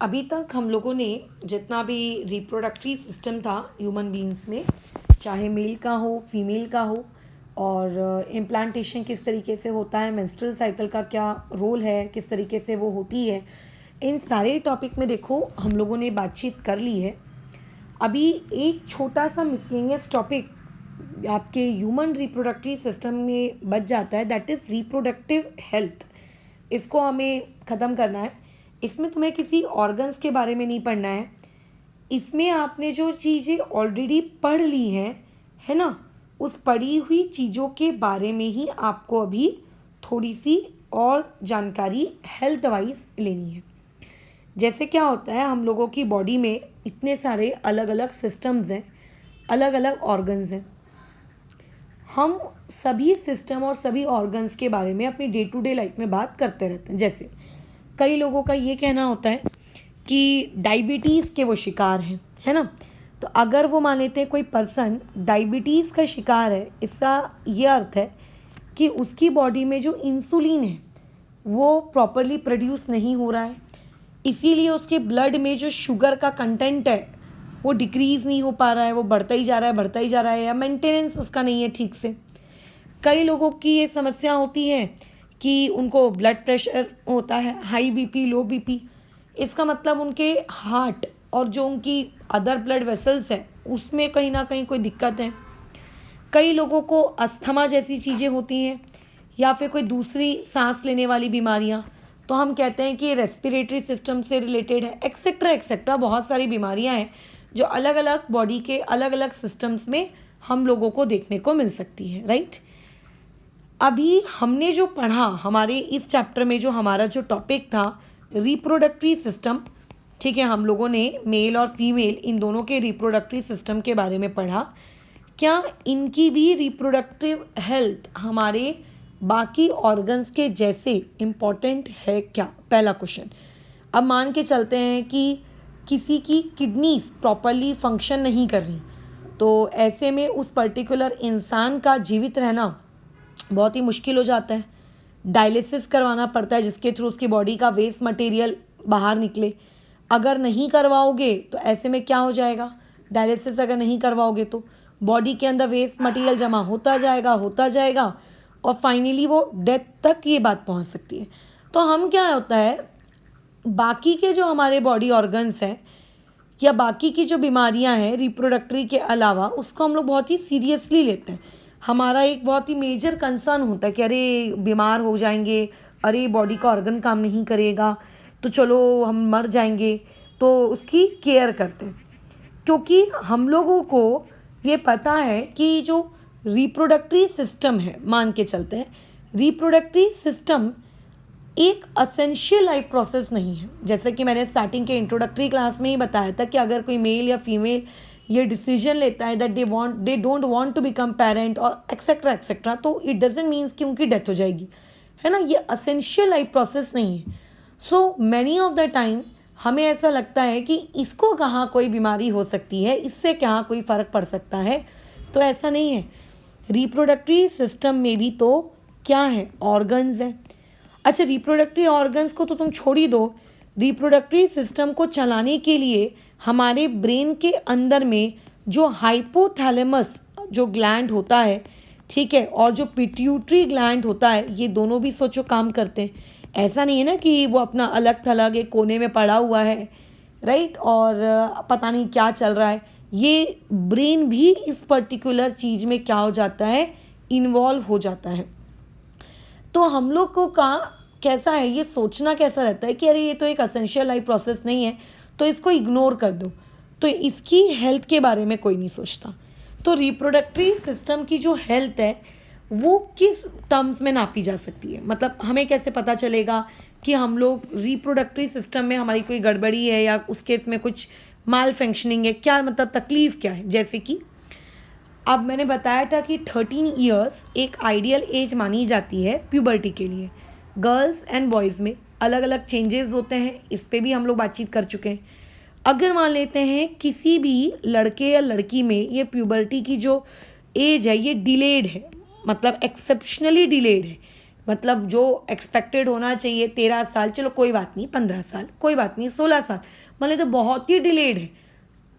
अभी तक हम लोगों ने जितना भी रिप्रोडक्टरी सिस्टम था ह्यूमन बीइंग्स में, चाहे मेल का हो फीमेल का हो, और इम्प्लांटेशन किस तरीके से होता है, मेंस्ट्रुअल साइकिल का क्या रोल है, किस तरीके से वो होती है, इन सारे टॉपिक में देखो हम लोगों ने बातचीत कर ली है। अभी एक छोटा सा मिसलेनियस टॉपिक आपके ह्यूमन रिप्रोडक्टरी सिस्टम में बच जाता है, दैट इज़ रिप्रोडक्टिव हेल्थ। इसको हमें ख़त्म करना है। इसमें तुम्हें किसी ऑर्गन्स के बारे में नहीं पढ़ना है, इसमें आपने जो चीज़ें ऑलरेडी पढ़ ली हैं, है ना, उस पढ़ी हुई चीज़ों के बारे में ही आपको अभी थोड़ी सी और जानकारी हेल्थ वाइज लेनी है। जैसे क्या होता है, हम लोगों की बॉडी में इतने सारे अलग अलग सिस्टम्स हैं, अलग अलग ऑर्गन्स हैं। हम सभी सिस्टम और सभी ऑर्गन्स के बारे में अपनी डे टू डे लाइफ में बात करते रहते हैं। जैसे कई लोगों का ये कहना होता है कि डायबिटीज़ के वो शिकार हैं, है ना। तो अगर वो मान लेते हैं कोई पर्सन डायबिटीज़ का शिकार है, इसका ये अर्थ है कि उसकी बॉडी में जो इंसुलिन है वो प्रॉपरली प्रोड्यूस नहीं हो रहा है, इसीलिए उसके ब्लड में जो शुगर का कंटेंट है वो डिक्रीज़ नहीं हो पा रहा है, वो बढ़ता ही जा रहा है, बढ़ता ही जा रहा है, या मेंटेनेंस उसका नहीं है ठीक से। कई लोगों की ये समस्या होती है कि उनको ब्लड प्रेशर होता है, हाई बीपी, लो बीपी। इसका मतलब उनके हार्ट और जो उनकी अदर ब्लड वेसल्स है उसमें कहीं ना कहीं कोई दिक्कत है। कई लोगों को अस्थमा जैसी चीज़ें होती हैं, या फिर कोई दूसरी सांस लेने वाली बीमारियां, तो हम कहते हैं कि ये रेस्पिरेटरी सिस्टम से रिलेटेड है, एक्सेट्रा एक्सेट्रा। बहुत सारी बीमारियां हैं जो अलग अलग बॉडी के अलग अलग सिस्टम्स में हम लोगों को देखने को मिल सकती है, राइट। अभी हमने जो पढ़ा, हमारे इस चैप्टर में जो हमारा जो टॉपिक था रिप्रोडक्टरी सिस्टम, ठीक है, हम लोगों ने मेल और फीमेल इन दोनों के रिप्रोडक्टरी सिस्टम के बारे में पढ़ा। क्या इनकी भी रिप्रोडक्टिव हेल्थ हमारे बाकी ऑर्गन्स के जैसे इम्पॉर्टेंट है क्या? पहला क्वेश्चन। अब मान के चलते हैं कि किसी की किडनीज प्रॉपरली फंक्शन नहीं कर रही, तो ऐसे में उस पर्टिकुलर इंसान का जीवित रहना बहुत ही मुश्किल हो जाता है। डायलिसिस करवाना पड़ता है जिसके थ्रू उसकी बॉडी का वेस्ट मटेरियल बाहर निकले। अगर नहीं करवाओगे तो ऐसे में क्या हो जाएगा, डायलिसिस अगर नहीं करवाओगे तो बॉडी के अंदर वेस्ट मटेरियल जमा होता जाएगा और फाइनली वो डेथ तक ये बात पहुंच सकती है। तो हम क्या होता है, बाकी के जो हमारे बॉडी ऑर्गन्स हैं या बाकी की जो बीमारियां हैं रिप्रोडक्टरी के अलावा, उसको हम लोग बहुत ही सीरियसली लेते हैं। हमारा एक बहुत ही मेजर कंसर्न होता है कि अरे बीमार हो जाएंगे, अरे बॉडी का ऑर्गन काम नहीं करेगा तो चलो हम मर जाएंगे, तो उसकी केयर करते हैं। क्योंकि हम लोगों को ये पता है कि जो रिप्रोडक्टरी सिस्टम है, मान के चलते हैं रिप्रोडक्टरी सिस्टम एक असेंशियल लाइफ प्रोसेस नहीं है। जैसे कि मैंने स्टार्टिंग के इंट्रोडक्टरी क्लास में ही बताया था कि अगर कोई मेल या फीमेल ये डिसीजन लेता है that they don't want to become parent और एक्सेट्रा एक्सेट्रा, तो इट डजंट मीन्स कि उनकी डेथ हो जाएगी, है ना। ये असेंशियल लाइफ प्रोसेस नहीं है। So many of the time हमें ऐसा लगता है कि इसको कहाँ कोई बीमारी हो सकती है, इससे क्या कोई फ़र्क पड़ सकता है, तो ऐसा नहीं है। रिप्रोडक्टरी सिस्टम में भी तो क्या है, ऑर्गन्स हैं। अच्छा, रिप्रोडक्टरी ऑर्गन्स को तो तुम छोड़ ही दो, रिप्रोडक्टरी सिस्टम को चलाने के लिए हमारे ब्रेन के अंदर में जो हाइपोथैलेमस जो ग्लैंड होता है, ठीक है, और जो पिट्यूटरी ग्लैंड होता है, ये दोनों भी सोचो काम करते हैं। ऐसा नहीं है ना कि वो अपना अलग थलग एक कोने में पड़ा हुआ है, राइट, और पता नहीं क्या चल रहा है। ये ब्रेन भी इस पर्टिकुलर चीज़ में क्या हो जाता है, इन्वॉल्व हो जाता है। तो हम लोग को का कैसा है, ये सोचना कैसा रहता है कि अरे ये तो एक असेंशियल लाइफ प्रोसेस नहीं है तो इसको इग्नोर कर दो, तो इसकी हेल्थ के बारे में कोई नहीं सोचता। तो रिप्रोडक्टरी सिस्टम की जो हेल्थ है वो किस टर्म्स में नापी जा सकती है, मतलब हमें कैसे पता चलेगा कि हम लोग रिप्रोडक्टरी सिस्टम में हमारी कोई गड़बड़ी है या उस केस में कुछ माल फंक्शनिंग है, क्या मतलब तकलीफ क्या है। जैसे कि अब मैंने बताया था कि 13 ईयर्स एक आइडियल एज मानी जाती है प्यूबर्टी के लिए। गर्ल्स एंड बॉयज़ में अलग अलग चेंजेस होते हैं, इस पे भी हम लोग बातचीत कर चुके हैं। अगर मान लेते हैं किसी भी लड़के या लड़की में ये प्यूबर्टी की जो एज है ये डिलेड है, मतलब एक्सेप्शनली डिलेड है, मतलब जो एक्सपेक्टेड होना चाहिए 13 साल, चलो कोई बात नहीं, 15 साल कोई बात नहीं, 16 साल मान लो तो बहुत ही डिलेड है,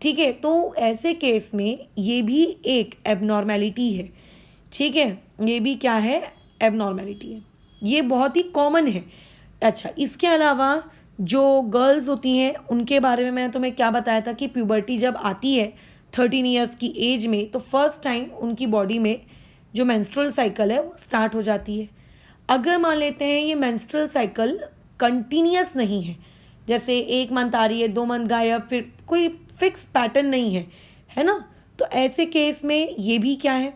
ठीक है। तो ऐसे केस में ये भी एक एबनॉर्मेलिटी है, ठीक है, ये भी क्या है, एबनॉर्मेलिटी है, ये बहुत ही कॉमन है। अच्छा, इसके अलावा जो गर्ल्स होती हैं उनके बारे में मैंने तुम्हें क्या बताया था कि प्यूबर्टी जब आती है 13 ईयर्स की एज में, तो फर्स्ट टाइम उनकी बॉडी में जो मेंस्ट्रुअल साइकिल है वो स्टार्ट हो जाती है। अगर मान लेते हैं ये मेंस्ट्रुअल साइकिल कंटिन्यूस नहीं है, जैसे 1 मंथ आ रही है, 2 मंथ गायब, फिर कोई फिक्स पैटर्न नहीं है ना, तो ऐसे केस में ये भी क्या है,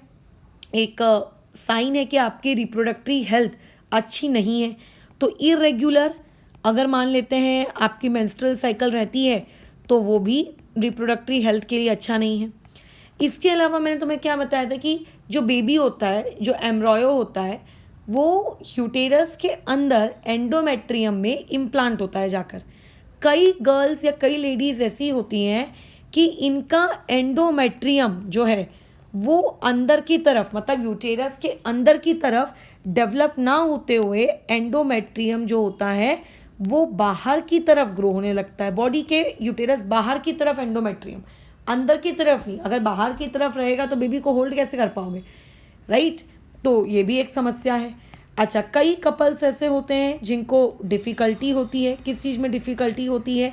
एक साइन है कि आपकी रिप्रोडक्टरी हेल्थ अच्छी नहीं है। तो इरेगुलर अगर मान लेते हैं आपकी मेंस्ट्रुअल साइकिल रहती है तो वो भी रिप्रोडक्टरी हेल्थ के लिए अच्छा नहीं है। इसके अलावा मैंने तुम्हें क्या बताया था कि जो बेबी होता है, जो एम्ब्रॉयो होता है, वो यूटेरस के अंदर एंडोमेट्रियम में इम्प्लांट होता है जाकर। कई गर्ल्स या कई लेडीज़ ऐसी होती हैं कि इनका एंडोमेट्रियम जो है वो अंदर की तरफ, मतलब यूटेरस के अंदर की तरफ डेवलप ना होते हुए एंडोमेट्रियम जो होता है वो बाहर की तरफ ग्रो होने लगता है। बॉडी के यूटेरस बाहर की तरफ एंडोमेट्रियम, अंदर की तरफ नहीं। अगर बाहर की तरफ रहेगा तो बेबी को होल्ड कैसे कर पाओगे, राइट। तो ये भी एक समस्या है। अच्छा, कई कपल्स ऐसे होते हैं जिनको डिफ़िकल्टी होती है। किस चीज़ में डिफ़िकल्टी होती है,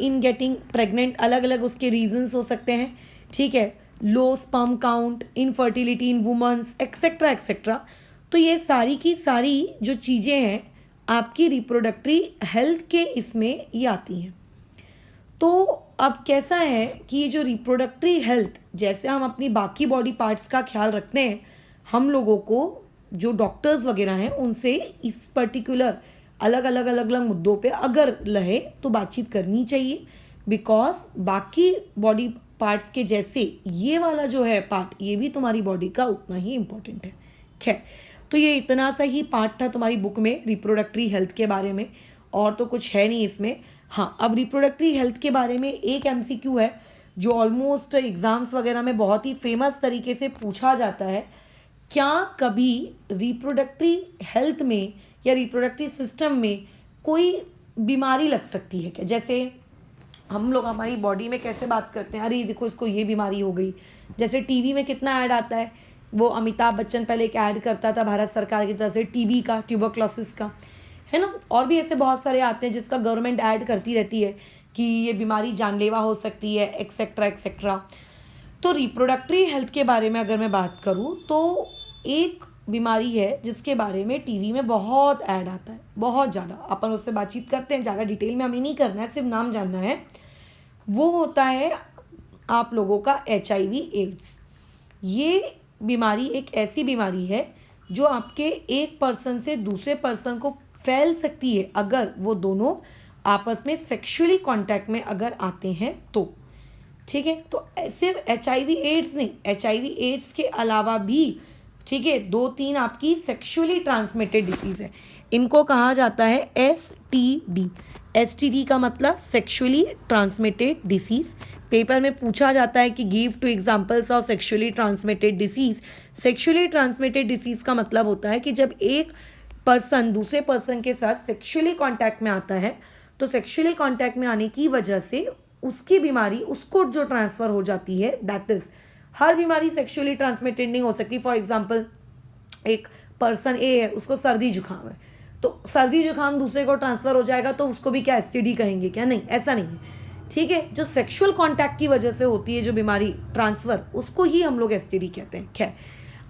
इन गेटिंग प्रेग्नेंट। अलग अलग उसके रीजंस हो सकते हैं, ठीक है, low sperm count, infertility in womens, etcetera etcetera. तो ये सारी की सारी जो चीज़ें हैं आपकी रिप्रोडक्टरी हेल्थ के इसमें ये आती हैं। तो अब कैसा है कि ये जो रिप्रोडक्टरी हेल्थ, जैसे हम अपनी बाकी बॉडी पार्ट्स का ख्याल रखते हैं, हम लोगों को जो डॉक्टर्स वगैरह हैं उनसे इस पर्टिकुलर अलग अलग अलग अलग मुद्दों पे अगर रहे तो बातचीत करनी चाहिए। बिकॉज बाकी बॉडी पार्ट्स के जैसे ये वाला जो है पार्ट, ये भी तुम्हारी बॉडी का उतना ही इम्पोर्टेंट है। खैर, तो ये इतना सा ही पार्ट था तुम्हारी बुक में रिप्रोडक्टरी हेल्थ के बारे में, और तो कुछ है नहीं इसमें। हाँ, अब रिप्रोडक्टरी हेल्थ के बारे में एक MCQ है जो ऑलमोस्ट एग्जाम्स वगैरह में बहुत ही फेमस तरीके से पूछा जाता है। क्या कभी रिप्रोडक्टरी हेल्थ में या रिप्रोडक्टरी सिस्टम में कोई बीमारी लग सकती है क्या? जैसे हम लोग हमारी बॉडी में कैसे बात करते हैं, अरे देखो इसको ये बीमारी हो गई। जैसे टीवी में कितना ऐड आता है, वो अमिताभ बच्चन पहले एक ऐड करता था भारत सरकार की तरफ से टीबी का, ट्यूबरक्लोसिस का, है ना। और भी ऐसे बहुत सारे आते हैं जिसका गवर्नमेंट ऐड करती रहती है कि ये बीमारी जानलेवा हो सकती है, एक्सेट्रा एक्सेट्रा। तो रिप्रोडक्टरी हेल्थ के बारे में अगर मैं बात करूँ तो एक बीमारी है जिसके बारे में टीवी में बहुत ऐड आता है, बहुत ज़्यादा। अपन उससे बातचीत करते हैं, ज़्यादा डिटेल में हमें नहीं करना है, सिर्फ नाम जानना है। वो होता है आप लोगों का HIV एड्स। ये बीमारी एक ऐसी बीमारी है जो आपके एक पर्सन से दूसरे पर्सन को फैल सकती है अगर वो दोनों आपस में सेक्सुअली कांटेक्ट में अगर आते हैं तो, ठीक है। तो सिर्फ HIV एड्स नहीं, HIV एड्स के अलावा भी, ठीक है, 2-3 आपकी सेक्सुअली ट्रांसमिटेड डिसीज़ है। इनको कहा जाता है STD। STD का मतलब सेक्सुअली ट्रांसमिटेड डिसीज़। पेपर में पूछा जाता है कि give 2 examples of sexually transmitted disease. Sexually transmitted disease का मतलब होता है कि जब एक पर्सन दूसरे पर्सन के साथ सेक्सुअली कांटेक्ट में आता है तो सेक्सुअली कांटेक्ट में आने की वजह से उसकी बीमारी उसको जो ट्रांसफ़र हो जाती है, दैट इज़, हर बीमारी सेक्सुअली ट्रांसमिटेड नहीं हो सकती। फॉर एग्जांपल, एक पर्सन ए है, उसको सर्दी जुकाम है, तो सर्दी जुकाम दूसरे को ट्रांसफ़र हो जाएगा तो उसको भी क्या STD कहेंगे क्या? नहीं, ऐसा नहीं है, ठीक है। जो सेक्सुअल कांटेक्ट की वजह से होती है जो बीमारी ट्रांसफ़र, उसको ही हम लोग STD कहते हैं। खैर,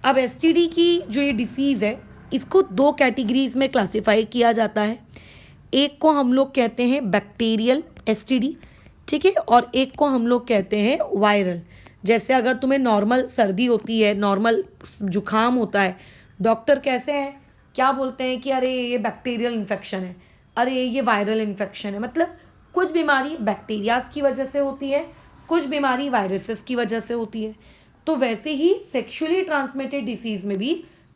अब STD की जो ये डिसीज़ है इसको 2 कैटेगरीज में क्लासीफाई किया जाता है। एक को हम लोग कहते हैं बैक्टीरियल STD, ठीक है, और एक को हम लोग कहते हैं वायरल। जैसे अगर तुम्हें नॉर्मल सर्दी होती है, नॉर्मल जुकाम होता है, डॉक्टर कैसे हैं, क्या बोलते हैं कि अरे ये बैक्टीरियल इन्फेक्शन है, अरे ये वायरल इन्फेक्शन है। मतलब कुछ बीमारी बैक्टीरियाज की वजह से होती है, कुछ बीमारी वायरसेस की वजह से होती है। तो वैसे ही सेक्सुअली ट्रांसमिटेड डिसीज़ में भी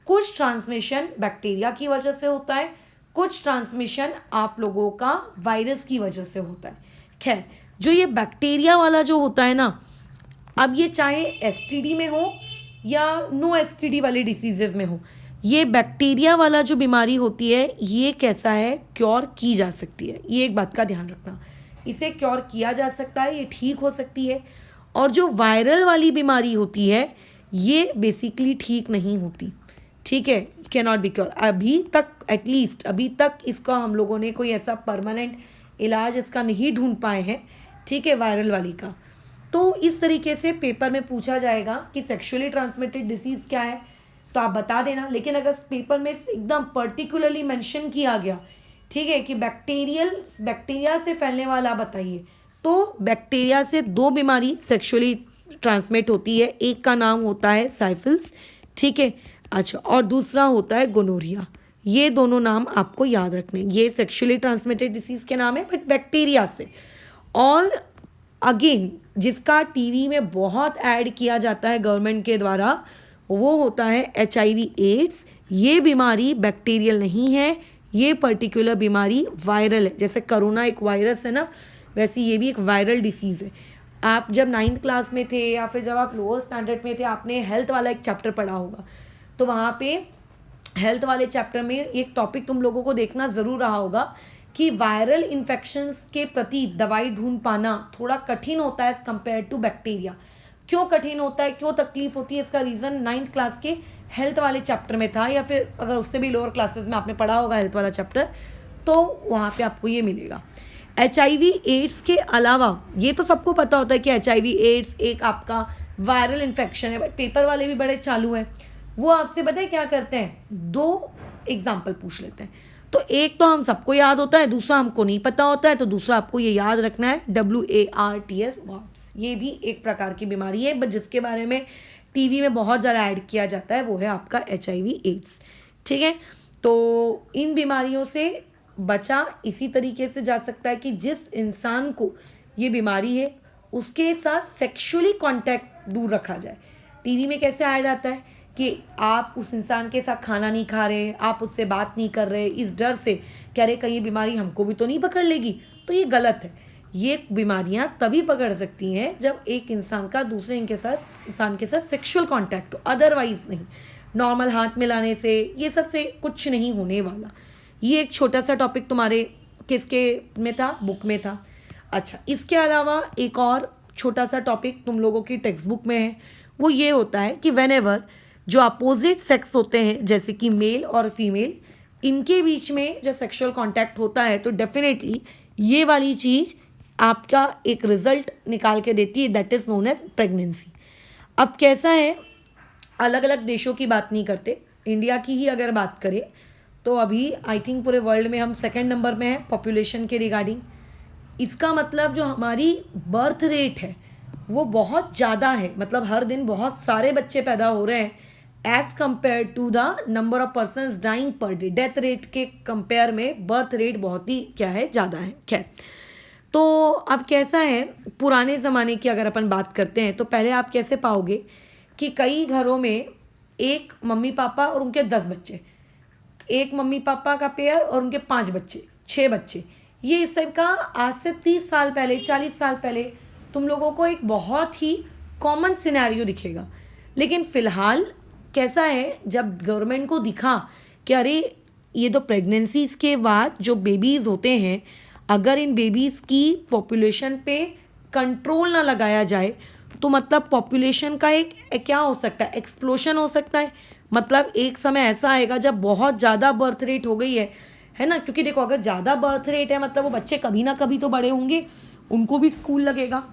कुछ ट्रांसमिशन बैक्टीरिया की वजह से होता है, कुछ ट्रांसमिशन आप लोगों का वायरस की वजह से होता है। खैर, जो ये बैक्टीरिया वाला जो होता है ना, अब ये चाहे STD में हो या नो STD वाले डिसीजेज में हो, ये बैक्टीरिया वाला जो बीमारी होती है ये कैसा है, क्योर की जा सकती है, ये एक बात का ध्यान रखना, इसे क्योर किया जा सकता है, ये ठीक हो सकती है। और जो वायरल वाली बीमारी होती है ये बेसिकली ठीक नहीं होती, ठीक है, कैन नॉट बी क्योर अभी तक, एटलीस्ट अभी तक इसका हम लोगों ने कोई ऐसा परमानेंट इलाज इसका नहीं ढूंढ पाए हैं, ठीक है, वायरल वाली का। तो इस तरीके से पेपर में पूछा जाएगा कि सेक्सुअली ट्रांसमिटेड डिसीज़ क्या है, तो आप बता देना। लेकिन अगर पेपर में एकदम पर्टिकुलरली मेंशन किया गया, ठीक है, कि बैक्टीरिया से फैलने वाला बताइए, तो बैक्टीरिया से दो बीमारी सेक्सुअली ट्रांसमिट होती है, एक का नाम होता है साइफिल्स, ठीक है, अच्छा, और दूसरा होता है गोनोरिया। ये दोनों नाम आपको याद रखने, ये सेक्सुअली ट्रांसमिटेड डिसीज़ के नाम है बट बैक्टीरिया से। और अगेन जिसका टीवी में बहुत ऐड किया जाता है गवर्नमेंट के द्वारा, वो होता है HIV एड्स। ये बीमारी बैक्टीरियल नहीं है, ये पर्टिकुलर बीमारी वायरल है। जैसे कोरोना एक वायरस है ना, वैसे ये भी एक वायरल डिसीज़ है। आप जब 9th क्लास में थे या फिर जब आप लोअर स्टैंडर्ड में थे, आपने हेल्थ वाला एक चैप्टर पढ़ा होगा, तो वहाँ पे हेल्थ वाले चैप्टर में एक टॉपिक तुम लोगों को देखना ज़रूर रहा होगा कि वायरल इन्फेक्शंस के प्रति दवाई ढूंढ पाना थोड़ा कठिन होता है एज़ कम्पेयर टू बैक्टीरिया। क्यों कठिन होता है, क्यों तकलीफ होती है, इसका रीज़न 9th क्लास के हेल्थ वाले चैप्टर में था, या फिर अगर उससे भी लोअर क्लासेस में आपने पढ़ा होगा हेल्थ वाला चैप्टर, तो वहाँ पे आपको ये मिलेगा। HIV एड्स के अलावा ये तो सबको पता होता है कि HIV एड्स एक आपका वायरल इन्फेक्शन है, बट पेपर वाले भी बड़े चालू हैं। वो आपसे पता है क्या करते हैं, 2 एग्जाम्पल पूछ लेते हैं। तो एक तो हम सबको याद होता है, दूसरा हमको नहीं पता होता है, तो दूसरा आपको ये याद रखना है, WARTS, वार्ट्स। ये भी एक प्रकार की बीमारी है, बट जिसके बारे में टीवी में बहुत ज़्यादा ऐड किया जाता है वो है आपका HIV एड्स, ठीक है। तो इन बीमारियों से बचा इसी तरीके से जा सकता है कि जिस इंसान को ये बीमारी है उसके साथ सेक्सुअली कांटेक्ट दूर रखा जाए। टीवी में कैसे ऐड आता है कि आप उस इंसान के साथ खाना नहीं खा रहे, आप उससे बात नहीं कर रहे, इस डर से कह रहे कहीं बीमारी हमको भी तो नहीं पकड़ लेगी, तो ये गलत है। ये बीमारियां तभी पकड़ सकती हैं जब एक इंसान का दूसरे इंसान के साथ सेक्सुअल कांटेक्ट हो, अदरवाइज नहीं। नॉर्मल हाथ मिलाने से ये सब से कुछ नहीं होने वाला। ये एक छोटा सा टॉपिक तुम्हारे किसके में था, बुक में था। अच्छा, इसके अलावा एक और छोटा सा टॉपिक तुम लोगों की टेक्स्ट बुक में है, वो ये होता है कि व्हेनेवर जो अपोजिट सेक्स होते हैं जैसे कि मेल और फीमेल, इनके बीच में जब सेक्सुअल कांटेक्ट होता है तो डेफिनेटली ये वाली चीज़ आपका एक रिजल्ट निकाल के देती है, that is known as pregnancy. अब कैसा है, अलग अलग देशों की बात नहीं करते, इंडिया की ही अगर बात करें तो अभी आई थिंक पूरे वर्ल्ड में हम 2nd नंबर में हैं पॉपुलेशन के रिगार्डिंग। इसका मतलब जो हमारी बर्थ रेट है वो बहुत ज़्यादा है, मतलब हर दिन बहुत सारे बच्चे पैदा हो रहे हैं as compare to the number of persons dying per day. Death rate के कंपेयर में बर्थ रेट बहुत ही क्या है, ज़्यादा है। खैर, तो अब कैसा है, पुराने ज़माने की अगर अपन बात करते हैं तो पहले आप कैसे पाओगे कि कई घरों में एक मम्मी पापा और उनके 10 बच्चे, एक मम्मी पापा का पेयर और उनके 5 बच्चे, 6 बच्चे। ये इस टाइप का आज से 30 साल पहले, 40 साल पहले तुम लोगों को एक बहुत ही कॉमन सिनेरियो दिखेगा। लेकिन फ़िलहाल कैसा है, जब गवर्नमेंट को दिखा कि अरे ये तो प्रेगनेंसीज के बाद जो बेबीज़ होते हैं, अगर इन बेबीज़ की पॉपुलेशन पे कंट्रोल ना लगाया जाए तो मतलब पॉपुलेशन का एक क्या हो सकता है, एक्सप्लोशन हो सकता है। मतलब एक समय ऐसा आएगा जब बहुत ज़्यादा बर्थ रेट हो गई है ना, क्योंकि देखो अगर ज़्यादा बर्थ रेट है मतलब वो बच्चे कभी ना कभी तो बड़े होंगे, उनको भी स्कूल लगेगा,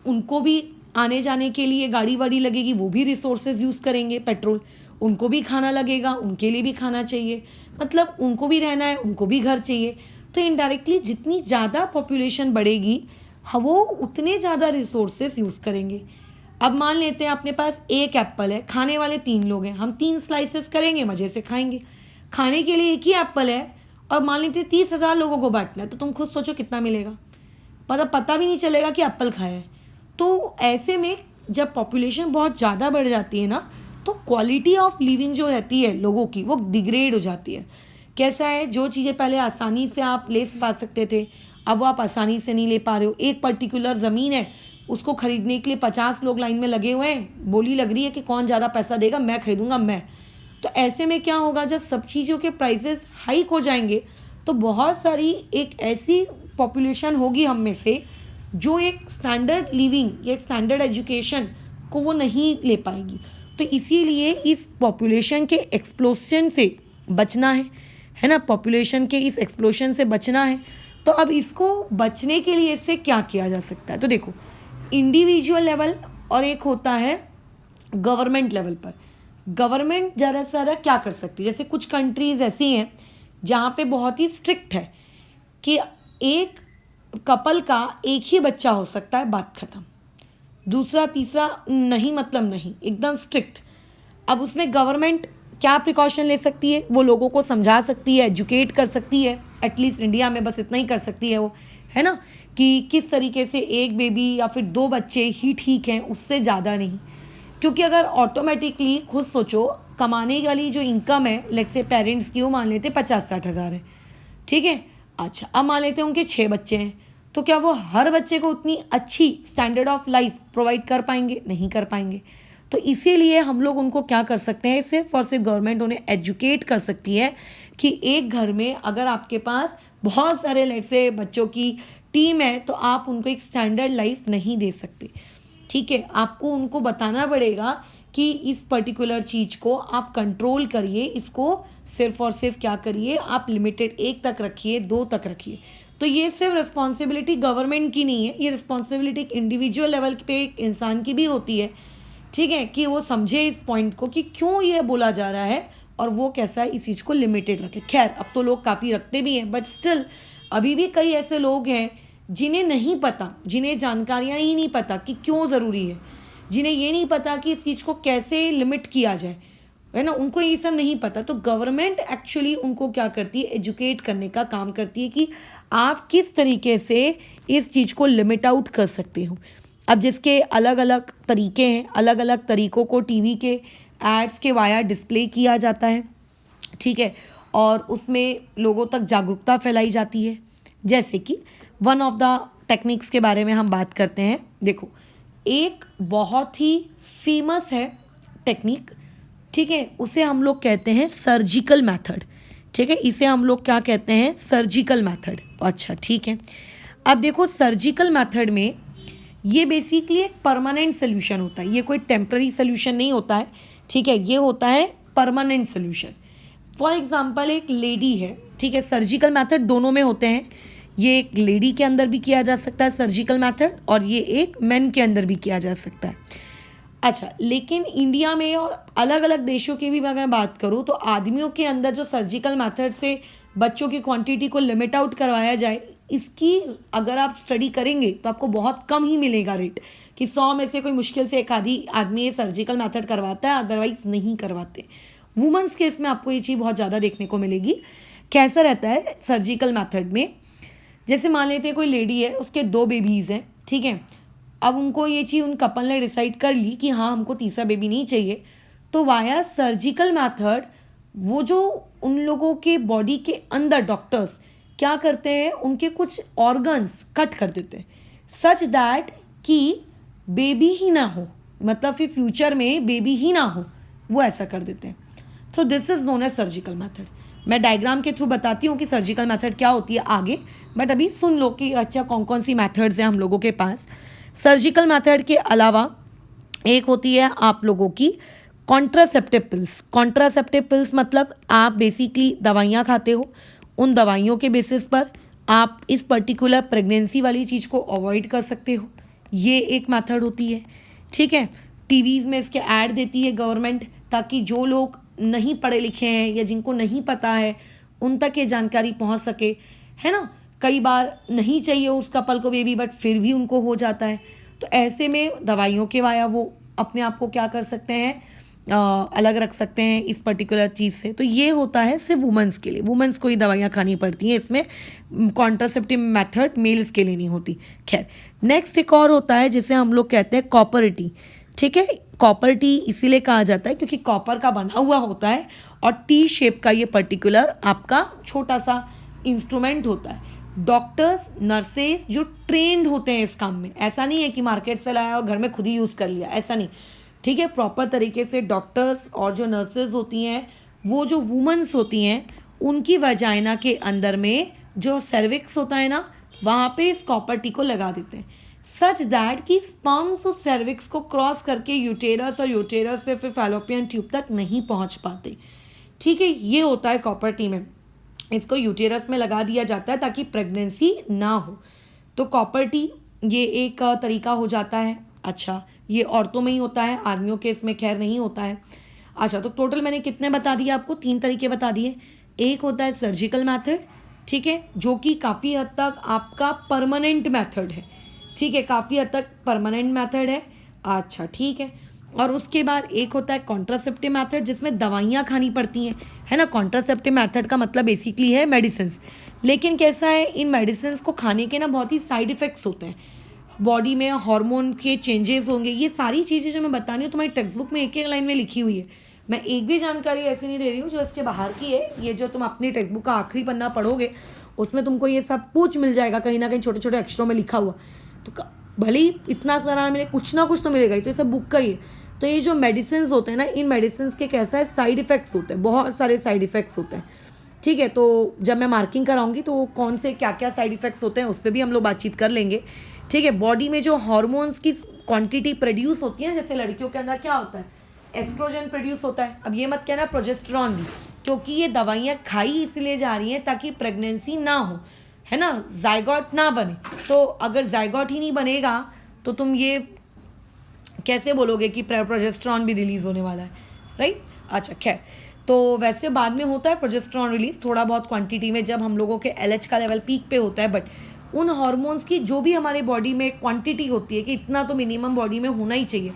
उनको भी आने जाने के लिए गाड़ी वाड़ी लगेगी, वो भी रिसोर्सेज यूज़ करेंगे, पेट्रोल, उनको भी खाना लगेगा, उनके लिए भी खाना चाहिए, मतलब उनको भी रहना है, उनको भी घर चाहिए। तो इनडायरेक्टली जितनी ज़्यादा पॉपुलेशन बढ़ेगी वो उतने ज़्यादा रिसोर्सेज यूज़ करेंगे। अब मान लेते हैं अपने पास एक एप्पल है, खाने वाले 3 लोग हैं, हम 3 स्लाइसेस करेंगे, मज़े से खाएंगे। खाने के लिए एक ही एप्पल है और मान लेते हैं 30,000 लोगों को बांटना है, तो तुम खुद सोचो कितना मिलेगा, मतलब पता भी नहीं चलेगा कि एप्पल खाया है। तो ऐसे में जब पॉपुलेशन बहुत ज़्यादा बढ़ जाती है ना, तो क्वालिटी ऑफ लिविंग जो रहती है लोगों की वो डिग्रेड हो जाती है। कैसा है, जो चीज़ें पहले आसानी से आप ले पा सकते थे अब वो आप आसानी से नहीं ले पा रहे हो। एक पर्टिकुलर ज़मीन है, उसको खरीदने के लिए 50 लोग लाइन में लगे हुए हैं, बोली लग रही है कि कौन ज़्यादा पैसा देगा, मैं खरीदूंगा मैं। तो ऐसे में क्या होगा, जब सब चीज़ों के प्राइसेस हाइक हो जाएंगे तो बहुत सारी एक ऐसी पॉपुलेशन होगी हम में से जो एक स्टैंडर्ड लिविंग या स्टैंडर्ड एजुकेशन को वो नहीं ले पाएगी। तो इसीलिए इस पॉपुलेशन के एक्सप्लोशन से बचना है ना, पॉपुलेशन के इस एक्सप्लोशन से बचना है। तो अब इसको बचने के लिए इससे क्या किया जा सकता है, तो देखो इंडिविजुअल लेवल और एक होता है गवर्नमेंट लेवल पर। गवर्नमेंट ज़्यादा से ज़्यादा क्या कर सकती है, जैसे कुछ कंट्रीज़ ऐसी हैं जहाँ पे बहुत ही स्ट्रिक्ट है कि एक कपल का एक ही बच्चा हो सकता है, बात ख़त्म, दूसरा तीसरा नहीं, मतलब नहीं, एकदम स्ट्रिक्ट। अब उसमें गवर्नमेंट क्या प्रिकॉशन ले सकती है, वो लोगों को समझा सकती है, एजुकेट कर सकती है, एटलीस्ट इंडिया में बस इतना ही कर सकती है वो, है ना, कि किस तरीके से एक बेबी या फिर 2 बच्चे ही ठीक हैं, उससे ज़्यादा नहीं। क्योंकि अगर ऑटोमेटिकली खुद सोचो, कमाने वाली जो इनकम है लेट्स से पेरेंट्स की, वो मान लेते 50-60 हज़ार है, ठीक है। अच्छा, अब मान लेते हैं उनके 6 बच्चे हैं, तो क्या वो हर बच्चे को उतनी अच्छी स्टैंडर्ड ऑफ लाइफ प्रोवाइड कर पाएंगे? नहीं कर पाएंगे। तो इसीलिए हम लोग उनको क्या कर सकते हैं, सिर्फ और सिर्फ गवर्नमेंट उन्हें एजुकेट कर सकती है कि एक घर में अगर आपके पास बहुत सारे लेट्स से बच्चों की टीम है तो आप उनको एक स्टैंडर्ड लाइफ नहीं दे सकते, ठीक है। आपको उनको बताना पड़ेगा कि इस पर्टिकुलर चीज़ को आप कंट्रोल करिए, इसको सिर्फ और सिर्फ क्या करिए, आप लिमिटेड 1 तक रखिए, 2 तक रखिए। तो ये सिर्फ रिस्पॉन्सिबिलिटी गवर्नमेंट की नहीं है, ये रिस्पॉन्सिबिलिटी एक इंडिविजुअल लेवल पे एक इंसान की भी होती है, ठीक है, कि वो समझे इस पॉइंट को कि क्यों ये बोला जा रहा है और वो कैसा इस चीज़ को लिमिटेड रखे। खैर अब तो लोग काफ़ी रखते भी हैं, बट स्टिल अभी भी कई ऐसे लोग हैं जिन्हें नहीं पता, जिन्हें जानकारियाँ ही नहीं पता कि क्यों ज़रूरी है, जिन्हें ये नहीं पता कि इस चीज़ को कैसे लिमिट किया जाए, है ना, उनको ये सब नहीं पता। तो गवर्नमेंट एक्चुअली उनको क्या करती है, एजुकेट करने का काम करती है कि आप किस तरीके से इस चीज़ को लिमिट आउट कर सकते हो। अब जिसके अलग अलग तरीके हैं, अलग अलग तरीक़ों को टीवी के एड्स के वाया डिस्प्ले किया जाता है, ठीक है, और उसमें लोगों तक जागरूकता फैलाई जाती है। जैसे कि वन ऑफ द टेक्निक्स के बारे में हम बात करते हैं। देखो, एक बहुत ही फेमस है टेक्निक, ठीक है, उसे हम लोग कहते हैं सर्जिकल मेथड, ठीक है, इसे हम लोग क्या कहते हैं, सर्जिकल मेथड। अच्छा ठीक है, अब देखो सर्जिकल मेथड में ये बेसिकली एक परमानेंट सोल्यूशन होता है, ये कोई टेम्पररी सोल्यूशन नहीं होता है, ठीक है, ये होता है परमानेंट सोल्यूशन। फॉर एग्जांपल एक लेडी है, ठीक है, सर्जिकल मेथड दोनों में होते हैं, ये एक लेडी के अंदर भी किया जा सकता है सर्जिकल मेथड और ये एक मैन के अंदर भी किया जा सकता है। अच्छा, लेकिन इंडिया में और अलग अलग देशों की भी अगर बात करूँ तो आदमियों के अंदर जो सर्जिकल मेथड से बच्चों की क्वांटिटी को लिमिट आउट करवाया जाए, इसकी अगर आप स्टडी करेंगे तो आपको बहुत कम ही मिलेगा रेट, कि 100 में से कोई मुश्किल से एक आधी आदमी ये सर्जिकल मेथड करवाता है, अदरवाइज नहीं करवाते। वुमेंस केस में आपको ये चीज़ बहुत ज़्यादा देखने को मिलेगी। कैसा रहता है सर्जिकल मेथड में, जैसे मान लेते हैं कोई लेडी है, उसके 2 बेबीज़ हैं, ठीक है, अब उनको ये चीज़ उन कपल ने डिसाइड कर ली कि हाँ हमको तीसरा बेबी नहीं चाहिए, तो वाया सर्जिकल मेथड वो जो उन लोगों के बॉडी के अंदर डॉक्टर्स क्या करते हैं, उनके कुछ ऑर्गन्स कट कर देते हैं सच दैट कि बेबी ही ना हो, मतलब फिर फ्यूचर में बेबी ही ना हो, वो ऐसा कर देते हैं। So this is known as surgical method. मैं डायग्राम के थ्रू बताती हूँ कि सर्जिकल मेथड क्या होती है आगे, बट अभी सुन लो कि अच्छा कौन कौन सी मेथड्स हैं हम लोगों के पास। सर्जिकल मेथड के अलावा एक होती है आप लोगों की कॉन्ट्रासेप्टिव पिल्स। कॉन्ट्रासेप्टिव पिल्स मतलब आप बेसिकली दवाइयाँ खाते हो, उन दवाइयों के बेसिस पर आप इस पर्टिकुलर प्रेगनेंसी वाली चीज़ को अवॉइड कर सकते हो, ये एक मेथड होती है, ठीक है। टीवीज़ में इसके ऐड देती है गवर्नमेंट, ताकि जो लोग नहीं पढ़े लिखे हैं या जिनको नहीं पता है उन तक ये जानकारी पहुंच सके, है ना। कई बार नहीं चाहिए उस कपल को बेबी, बट फिर भी उनको हो जाता है, तो ऐसे में दवाइयों के वाया वो अपने आप को क्या कर सकते हैं, अलग रख सकते हैं इस पर्टिकुलर चीज़ से। तो ये होता है सिर्फ वुमेंस के लिए, वुमेंस को ही दवाइयाँ खानी पड़ती हैं, इसमें कॉन्ट्रासेप्टिव मेथड मेल्स के लिए नहीं होती। खैर, नेक्स्ट एक और होता है जिसे हम लोग कहते हैं कॉपर टी, ठीक है। कॉपर टी इसीलिए कहा जाता है क्योंकि कॉपर का बना हुआ होता है और टी शेप का ये पर्टिकुलर आपका छोटा सा इंस्ट्रूमेंट होता है। डॉक्टर्स, नर्सेज जो ट्रेंड होते हैं इस काम में, ऐसा नहीं है कि मार्केट से लाया और घर में खुद ही यूज़ कर लिया, ऐसा नहीं। ठीक है, प्रॉपर तरीके से डॉक्टर्स और जो नर्सेज होती हैं, वो जो वुमेन्स होती हैं, उनकी वजाइना के अंदर में जो सर्विक्स होता है ना, वहाँ पे इस कॉपर टी को लगा देते हैं, सच दैट कि स्पर्म्स और सर्विक्स को क्रॉस करके यूटेरस और यूटेरस से फिर फैलोपियन ट्यूब तक नहीं पहुँच पाते। ठीक है, ये होता है कॉपर टी में। इसको यूटेरस में लगा दिया जाता है ताकि प्रेगनेंसी ना हो। तो कॉपर टी ये एक तरीका हो जाता है। अच्छा, ये औरतों में ही होता है, आदमियों के इसमें खैर नहीं होता है। अच्छा, तो टोटल मैंने कितने बता दिए आपको? 3 तरीके बता दिए। एक होता है सर्जिकल मेथड, ठीक है, जो कि काफ़ी हद तक आपका परमानेंट मेथड है। ठीक है, काफ़ी हद तक परमानेंट मेथड है। अच्छा, ठीक है। और उसके बाद एक होता है कॉन्ट्रासेप्टिव मेथड, जिसमें दवाइयाँ खानी पड़ती हैं, है ना। कॉन्ट्रासेप्टिव मेथड का मतलब बेसिकली है मेडिसिन। लेकिन कैसा है, इन मेडिसिन को खाने के ना बहुत ही साइड इफ़ेक्ट्स होते हैं, बॉडी में हार्मोन के चेंजेस होंगे। ये सारी चीज़ें जो मैं बता रही हूँ तुम्हारी टेक्स्ट बुक में एक एक लाइन में लिखी हुई है। मैं एक भी जानकारी ऐसी नहीं दे रही हूँ जो इसके बाहर की है। ये जो तुम अपनी टेक्स्ट बुक का आखिरी पन्ना पढ़ोगे, उसमें तुमको ये सब कुछ मिल जाएगा, कहीं ना कहीं छोटे छोटे अक्षरों में लिखा हुआ। तो भले ही इतना सारा मिले, कुछ ना कुछ तो मिलेगा ही। तो ये सब बुक का ही है। तो ये जो मेडिसिन होते हैं ना, इन मेडिसिन के कैसा है, साइड इफ़ेक्ट्स होते हैं, बहुत सारे साइड इफ़ेक्ट्स होते हैं। ठीक है, तो जब मैं मार्किंग कराऊंगी तो कौन से क्या क्या साइड इफ़ेक्ट्स होते हैं उस पर भी हम लोग बातचीत कर लेंगे। ठीक है, बॉडी में जो हार्मोन्स की क्वांटिटी प्रोड्यूस होती है, जैसे लड़कियों के अंदर क्या होता है, एस्ट्रोजन प्रोड्यूस होता है। अब ये मत कहना प्रोजेस्टेरॉन भी, क्योंकि ये दवाइयाँ खाई इसलिए जा रही हैं ताकि प्रेगनेंसी ना हो, है ना, जाइगोट ना बने। तो अगर जाइगोट ही नहीं बनेगा तो तुम ये कैसे बोलोगे कि प्रोजेस्टेरॉन भी रिलीज़ होने वाला है, राइट। अच्छा, खैर, तो वैसे बाद में होता है प्रोजेस्टेरॉन रिलीज थोड़ा बहुत क्वांटिटी में, जब हम लोगों के LH का लेवल पीक पे होता है। बट उन हार्मोन्स की जो भी हमारी बॉडी में क्वांटिटी होती है कि इतना तो मिनिमम बॉडी में होना ही चाहिए,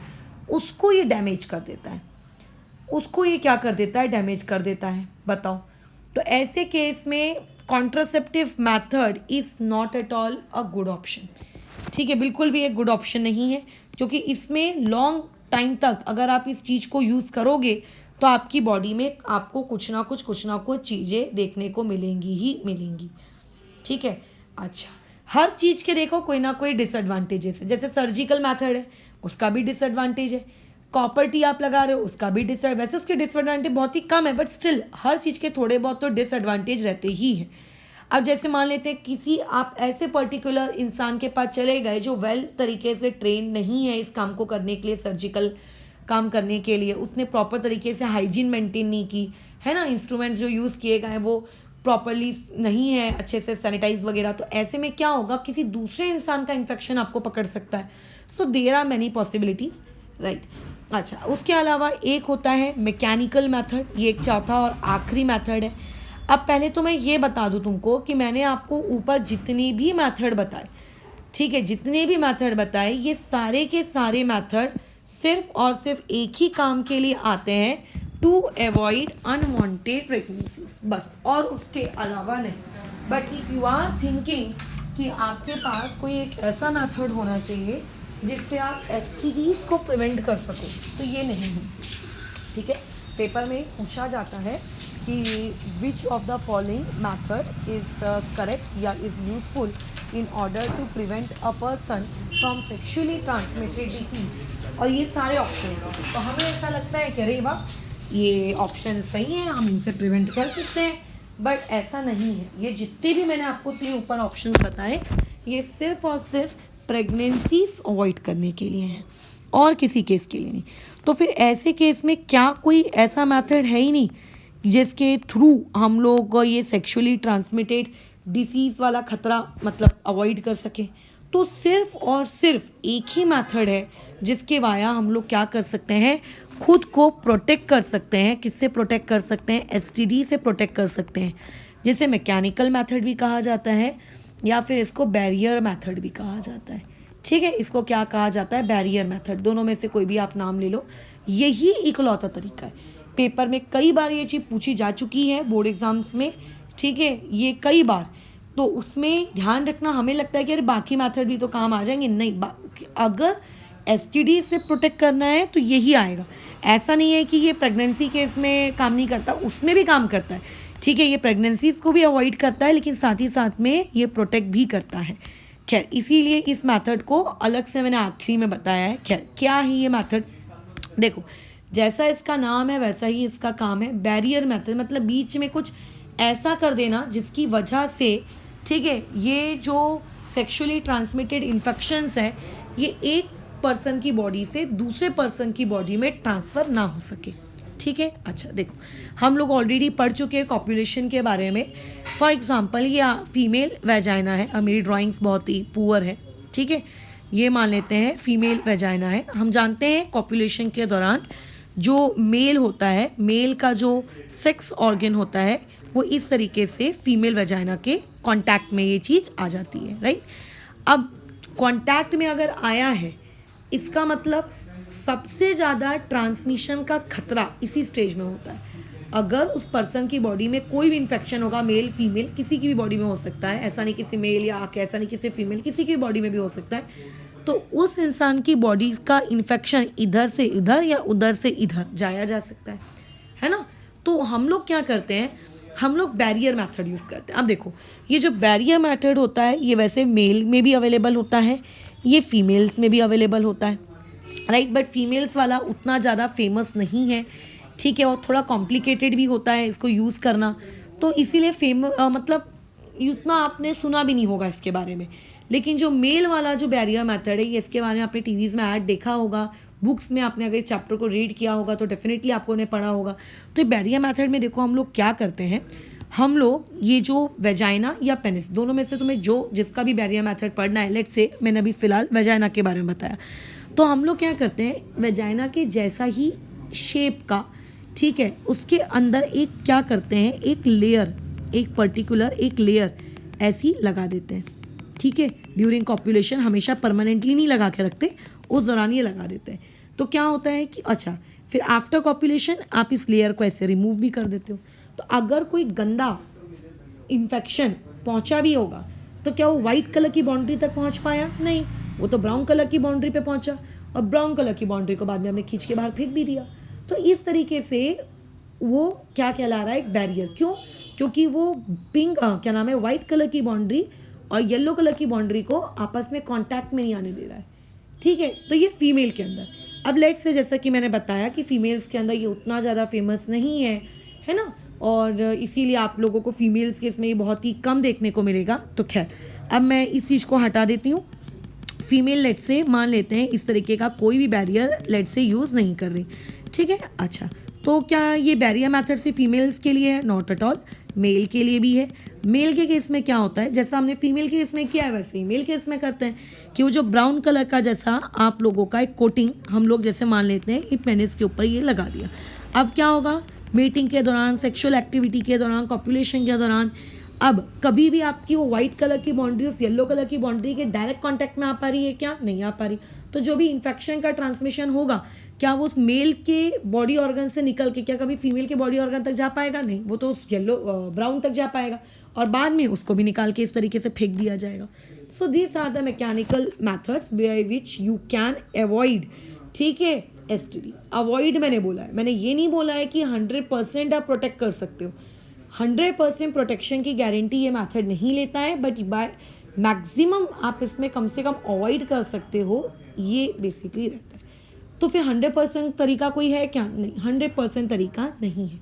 उसको ये डैमेज कर देता है। उसको ये क्या कर देता है, डैमेज कर देता है। बताओ, तो ऐसे केस में contraceptive method is not at all a good option. ठीक है, बिल्कुल भी एक गुड ऑप्शन नहीं है, क्योंकि इसमें लॉन्ग टाइम तक अगर आप इस चीज़ को यूज़ करोगे तो आपकी बॉडी में आपको कुछ ना कुछ चीज़ें देखने को मिलेंगी ही मिलेंगी। ठीक है। अच्छा, हर चीज़ के देखो कोई ना कोई डिसएडवांटेजेस है। जैसे सर्जिकल मेथड है, उसका भी डिसएडवांटेज है। कॉपर टी आप लगा रहे हो, उसका भी वैसे उसके डिसएडवांटेज बहुत ही कम है, बट स्टिल हर चीज़ के थोड़े बहुत तो डिसएडवांटेज रहते ही हैं। अब जैसे मान लेते हैं किसी आप ऐसे पर्टिकुलर इंसान के पास चले गए जो वेल तरीके से ट्रेन नहीं है इस काम को करने के लिए, सर्जिकल काम करने के लिए, उसने प्रॉपर तरीके से हाइजीन मेंटेन नहीं की, है ना, इंस्ट्रूमेंट्स जो यूज़ किए गए हैं वो प्रॉपरली नहीं है अच्छे से सैनिटाइज वगैरह, तो ऐसे में क्या होगा, किसी दूसरे इंसान का इन्फेक्शन आपको पकड़ सकता है। So there are many possibilities, right. अच्छा, उसके अलावा एक होता है मैकेनिकल मेथड, ये एक चौथा और आखिरी मेथड है। अब पहले तो मैं ये बता दूं तुमको कि मैंने आपको ऊपर जितनी भी मेथड बताए, ठीक है, जितने भी मेथड बताए, ये सारे के सारे मेथड सिर्फ और सिर्फ एक ही काम के लिए आते हैं, टू अवॉइड अनवांटेड प्रेगनेंसीज, बस, और उसके अलावा नहीं। But if you are thinking कि आपके पास कोई एक ऐसा मेथड होना चाहिए जिससे आप STDs को प्रिवेंट कर सको, तो ये नहीं है। ठीक है, पेपर में पूछा जाता है कि which of the following method is correct या is useful in order to prevent a person from sexually transmitted disease, और ये सारे ऑप्शन हैं। तो हमें ऐसा लगता है कि अरे वाह, ये ऑप्शन सही है, हम इनसे प्रिवेंट कर सकते हैं, बट ऐसा नहीं है। ये जितने भी मैंने आपको 3 ऊपर ऑप्शन बताए, ये सिर्फ और सिर्फ प्रेगनेंसीज अवॉइड करने के लिए हैं और किसी केस के लिए नहीं। तो फिर ऐसे केस में क्या कोई ऐसा मेथड है ही नहीं जिसके थ्रू हम लोग ये सेक्सुअली ट्रांसमिटेड डिसीज़ वाला खतरा मतलब अवॉइड कर सकें? तो सिर्फ और सिर्फ एक ही मेथड है जिसके वाया हम लोग क्या कर सकते हैं, खुद को प्रोटेक्ट कर सकते हैं। किससे प्रोटेक्ट कर सकते हैं? STD से प्रोटेक्ट कर सकते हैं, जिसे मैकेनिकल मेथड भी कहा जाता है या फिर इसको बैरियर मेथड भी कहा जाता है। ठीक है, इसको क्या कहा जाता है, बैरियर मेथड। दोनों में से कोई भी आप नाम ले लो, यही इकलौता तरीका है। पेपर में कई बार ये चीज़ पूछी जा चुकी है बोर्ड एग्जाम्स में, ठीक है, ये कई बार। तो उसमें ध्यान रखना, हमें लगता है कि अरे बाकी मेथड भी तो काम आ जाएंगे, नहीं, अगर STD से प्रोटेक्ट करना है तो यही आएगा। ऐसा नहीं है कि ये प्रेगनेंसी केस में काम नहीं करता, उसमें भी काम करता है। ठीक है, ये प्रेगनेंसीज को भी अवॉइड करता है, लेकिन साथ ही साथ में ये प्रोटेक्ट भी करता है। खैर, इसीलिए इस मेथड को अलग से मैंने आखिरी में बताया है। खैर, क्या है ये मेथड, देखो, जैसा इसका नाम है वैसा ही इसका काम है। बैरियर मेथड मतलब बीच में कुछ ऐसा कर देना जिसकी वजह से, ठीक है, ये जो सेक्सुअली ट्रांसमिटेड इन्फेक्शंस है ये एक पर्सन की बॉडी से दूसरे पर्सन की बॉडी में ट्रांसफ़र ना हो सके, ठीक है। अच्छा देखो, हम लोग ऑलरेडी पढ़ चुके हैं कॉपुलेशन के बारे में। फॉर एग्जांपल ये फीमेल वेजाइना है, मेरी ड्राइंग्स बहुत ही पुअर है, ठीक है। ये मान लेते हैं फीमेल वेजाइना है। हम जानते हैं कॉपुलेशन के दौरान जो मेल होता है, मेल का जो सेक्स ऑर्गन होता है वो इस तरीके से फीमेल वेजाइना के कांटेक्ट में ये चीज़ आ जाती है, राइट। अब कांटेक्ट में अगर आया है, इसका मतलब सबसे ज़्यादा ट्रांसमिशन का खतरा इसी स्टेज में होता है। अगर उस पर्सन की बॉडी में कोई भी इन्फेक्शन होगा, मेल फीमेल किसी की भी बॉडी में हो सकता है, ऐसा नहीं किसी मेल या ऐसा नहीं किसी फीमेल, किसी की बॉडी में भी हो सकता है, तो उस इंसान की बॉडी का इन्फेक्शन इधर से उधर या उधर से इधर जाया जा सकता है ना। तो हम लोग क्या करते हैं, हम लोग बैरियर मेथड यूज़ करते हैं। अब देखो, ये जो बैरियर मेथड होता है ये वैसे मेल में भी अवेलेबल होता है, ये फीमेल्स में भी अवेलेबल होता है, राइट। बट फीमेल्स वाला उतना ज़्यादा फेमस नहीं है, ठीक है, और थोड़ा कॉम्प्लिकेटेड भी होता है इसको यूज़ करना, तो इसीलिए मतलब उतना आपने सुना भी नहीं होगा इसके बारे में। लेकिन जो मेल वाला जो बैरियर मेथड है, ये इसके बारे में आपने टीवीज़ में ऐड देखा होगा, बुक्स में आपने अगर इस चैप्टर को रीड किया होगा तो डेफिनेटली आपको ने पढ़ा होगा। तो ये बैरियर मेथड में देखो हम लोग क्या करते हैं, हम लोग ये जो वेजाइना या पेनिस दोनों में से तुम्हें जो जिसका भी बैरियर मेथड पढ़ना है, लेट्स से मैंने अभी फ़िलहाल वेजाइना के बारे में बताया, तो हम लोग क्या करते हैं वेजाइना के जैसा ही शेप का, ठीक है, उसके अंदर एक क्या करते हैं, एक लेयर, एक पर्टिकुलर एक लेयर ऐसी लगा देते हैं, ठीक है। ड्यूरिंग कॉपुलेशन हमेशा परमानेंटली नहीं लगा के रखते, उस दौरान ये लगा देते हैं। तो क्या होता है कि अच्छा फिर आफ्टर कॉपुलेशन आप इस लेयर को ऐसे रिमूव भी कर देते हो। तो अगर कोई गंदा इन्फेक्शन पहुंचा भी होगा तो क्या वो वाइट कलर की बाउंड्री तक पहुंच पाया? नहीं, वो तो ब्राउन कलर की बाउंड्री पे पहुंचा, और ब्राउन कलर की बाउंड्री को बाद में हमने खींच के बाहर फेंक भी दिया। तो इस तरीके से वो क्या कहला रहा है, एक बैरियर। क्यों? क्योंकि वो पिंक क्या नाम है, वाइट कलर की बाउंड्री और येलो कलर की बाउंड्री को आपस में कांटेक्ट में नहीं आने दे रहा है, ठीक है। तो ये फीमेल के अंदर। अब लेट्स से जैसा कि मैंने बताया कि फीमेल्स के अंदर ये उतना ज़्यादा फेमस नहीं है ना, और इसीलिए आप लोगों को फीमेल्स के इसमें ये बहुत ही कम देखने को मिलेगा। तो खैर अब मैं इस चीज़ को हटा देती हूँ। फीमेल लेट्स से मान लेते हैं इस तरीके का कोई भी बैरियर लेट्स से यूज़ नहीं कर रही, ठीक है। अच्छा, तो क्या ये बैरियर मेथड से फीमेल्स के लिए है? नॉट एट ऑल, मेल के लिए भी है। मेल के केस में क्या होता है, जैसा हमने फीमेल के केस में किया है वैसे ही मेल केस में करते हैं कि वो जो ब्राउन कलर का जैसा आप लोगों का एक कोटिंग हम लोग जैसे मान लेते हैं कि पेनिस के ऊपर ये लगा दिया। अब क्या होगा, मीटिंग के दौरान, सेक्सुअल एक्टिविटी के दौरान, कॉपुलेशन के दौरान, अब कभी भी आपकी वो वाइट कलर की बाउंड्री उस येलो कलर की बाउंड्री के डायरेक्ट कांटेक्ट में आ पा रही है क्या? नहीं आ पा रही। तो जो भी इन्फेक्शन का ट्रांसमिशन होगा क्या वो उस मेल के बॉडी ऑर्गन से निकल के क्या कभी फीमेल के बॉडी ऑर्गन तक जा पाएगा? नहीं, वो तो उस येलो ब्राउन तक जा पाएगा और बाद में उसको भी निकाल के इस तरीके से फेंक दिया जाएगा। So this are the mechanical methods by which you can avoid, ठीक है, एसटीडी। अवॉइड मैंने बोला है, मैंने ये नहीं बोला है कि 100% आप प्रोटेक्ट कर सकते हो। 100% प्रोटेक्शन की गारंटी ये मेथड नहीं लेता है, बट बाय मैक्सिमम आप इसमें कम से कम अवॉइड कर सकते हो, ये बेसिकली रहता है। तो फिर 100% तरीका कोई है क्या? नहीं, 100% तरीका नहीं है,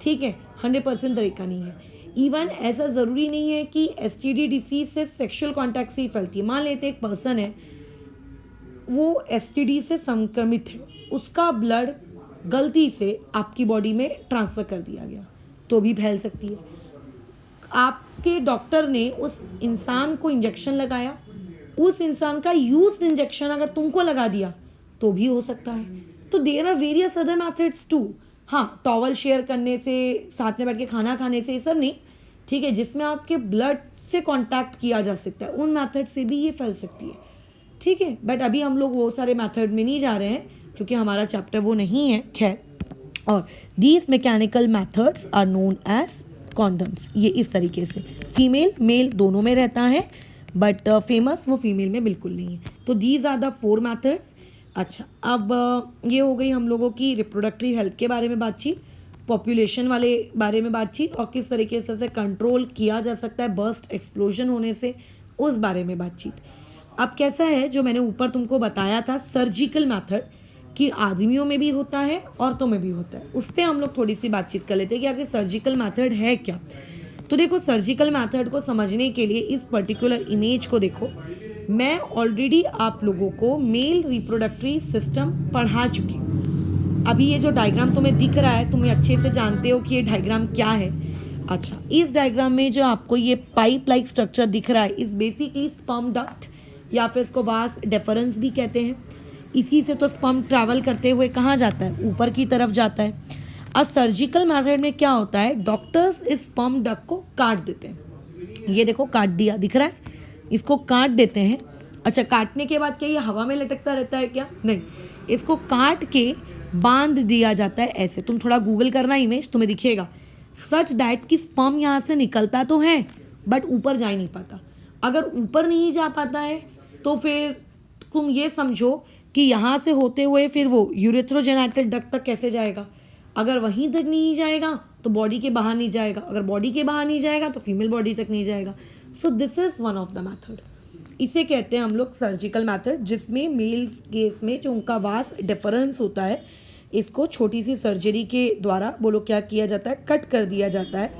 ठीक है, 100% तरीका नहीं है। इवन ऐसा ज़रूरी नहीं है कि एसटीडी डिसीज से सेक्सुअल कॉन्टैक्ट से ही फैलती है। मान लेते एक पर्सन है, वो एसटीडी से संक्रमित है, उसका ब्लड गलती से आपकी बॉडी में ट्रांसफ़र कर दिया गया तो भी फैल सकती है। आपके डॉक्टर ने उस इंसान को इंजेक्शन लगाया, उस इंसान का यूज्ड इंजेक्शन अगर तुमको लगा दिया तो भी हो सकता है। तो there are various other methods too. हाँ, टॉवल शेयर करने से, साथ में बैठ के खाना खाने से, ये सब नहीं, ठीक है, जिसमें आपके ब्लड से कांटेक्ट किया जा सकता है, उन मेथड से भी ये फैल सकती है, ठीक है। बट अभी हम लोग वो सारे मेथड में नहीं जा रहे हैं क्योंकि हमारा चैप्टर वो नहीं है। खैर, और these mechanical methods are known as condoms. ये इस तरीके से फीमेल मेल दोनों में रहता है, बट फेमस वो फीमेल में बिल्कुल नहीं है। तो दीज आर द 4 मेथड्स। अच्छा, अब ये हो गई हम लोगों की रिप्रोडक्टिव हेल्थ के बारे में बातचीत, पॉपुलेशन वाले बारे में बातचीत, और किस तरीके से कंट्रोल किया जा सकता है बर्स्ट एक्सप्लोजन होने से, उस बारे में बातचीत। अब कैसा है, जो मैंने ऊपर तुमको बताया था सर्जिकल मेथड, कि आदमियों में भी होता है औरतों में भी होता है, उस पर हम लोग थोड़ी सी बातचीत कर लेते हैं कि आखिर सर्जिकल मेथड है क्या। तो देखो, सर्जिकल मेथड को समझने के लिए इस पर्टिकुलर इमेज को देखो। मैं ऑलरेडी आप लोगों को मेल रिप्रोडक्टरी सिस्टम पढ़ा चुकी हूँ। अभी ये जो डायग्राम तुम्हें दिख रहा है, तुम्हें अच्छे से जानते हो कि ये डायग्राम क्या है। अच्छा, इस डायग्राम में जो आपको ये पाइप लाइक स्ट्रक्चर दिख रहा है, इस बेसिकली स्पर्म डक्ट या फिर इसको वास डेफरेंस भी कहते हैं। इसी से तो स्पर्म ट्रैवल करते हुए कहाँ जाता है, ऊपर की तरफ जाता है। अब सर्जिकल मेथड में क्या होता है, डॉक्टर्स इस स्पर्म डक्ट को काट देते हैं। ये देखो काट दिया, दिख रहा है, इसको काट देते हैं। अच्छा, काटने के बाद क्या ये हवा में लटकता रहता है क्या? नहीं, इसको काट के बांध दिया जाता है ऐसे। तुम थोड़ा गूगल करना इमेज, तुम्हें दिखेगा। सच दैट कि स्पर्म यहाँ से निकलता तो है बट ऊपर जा ही नहीं पाता। अगर ऊपर नहीं जा पाता है तो फिर तुम ये समझो कि यहाँ से होते हुए फिर वो यूरेथ्रोजेनाइटल डक्ट तक कैसे जाएगा। अगर वहीं तक नहीं जाएगा तो बॉडी के बाहर नहीं जाएगा, अगर बॉडी के बाहर नहीं जाएगा तो फीमेल बॉडी तक नहीं जाएगा। So this is one of the method. इसे कहते हैं हम लोग सर्जिकल मैथड, जिसमें मेल्स केस में जो उनका वास डिफरेंस होता है, इसको छोटी सी सर्जरी के द्वारा बोलो क्या किया जाता है, कट कर दिया जाता है।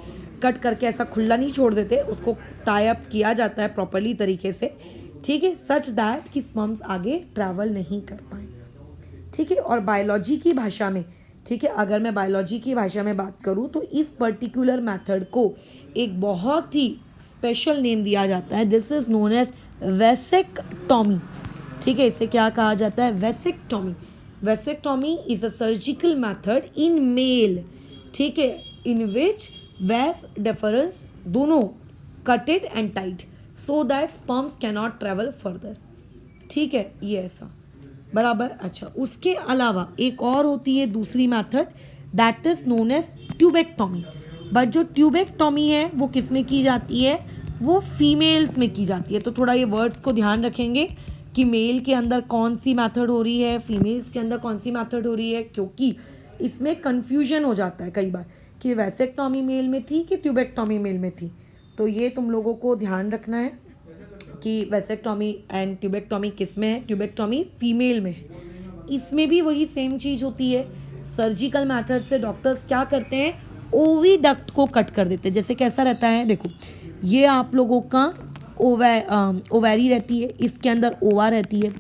कट करके ऐसा खुला नहीं छोड़ देते, उसको टाई अप किया जाता है प्रॉपरली तरीके से, ठीक है, सच दैट कि स्पर्म्स आगे ट्रैवल नहीं कर पाए, ठीक है। और बायोलॉजी की भाषा में, ठीक है, अगर मैं बायोलॉजी की भाषा में बात करूँ तो इस पर्टिकुलर मेथड को एक बहुत ही स्पेशल नेम दिया जाता है। This is known as vasectomy, ठीक है। इसे क्या कहा जाता है, vasectomy. Vasectomy is a surgical method in male, ठीक है, इन विच वैस डेफरेंस दोनों cutted and tight so that sperms cannot travel further, ठीक है, ये ऐसा बराबर। अच्छा, उसके अलावा एक और होती है दूसरी method, that is known as tubectomy. But जो ट्यूबेक्टॉमी है वो किस में की जाती है, वो फीमेल्स में की जाती है। तो थोड़ा ये वर्ड्स को ध्यान रखेंगे कि मेल के अंदर कौन सी मेथड हो रही है, फीमेल्स के अंदर कौन सी मेथड हो रही है, क्योंकि इसमें कन्फ्यूजन हो जाता है कई बार कि वैसेक्टॉमी मेल में थी कि ट्यूबेक्टॉमी मेल में थी। तो ये तुम लोगों को ध्यान रखना है कि वैसेक्टॉमी एंड ट्यूबेक्टॉमी किस में है, ट्यूबेक्टॉमी फीमेल में है। इसमें भी वही सेम चीज़ होती है। सर्जिकल मेथड से डॉक्टर्स क्या करते हैं, ओविडक्ट को कट कर देते हैं। जैसे कैसा रहता है, देखो ये आप लोगों का ओवैरी रहती है, इसके अंदर ओवा रहती है,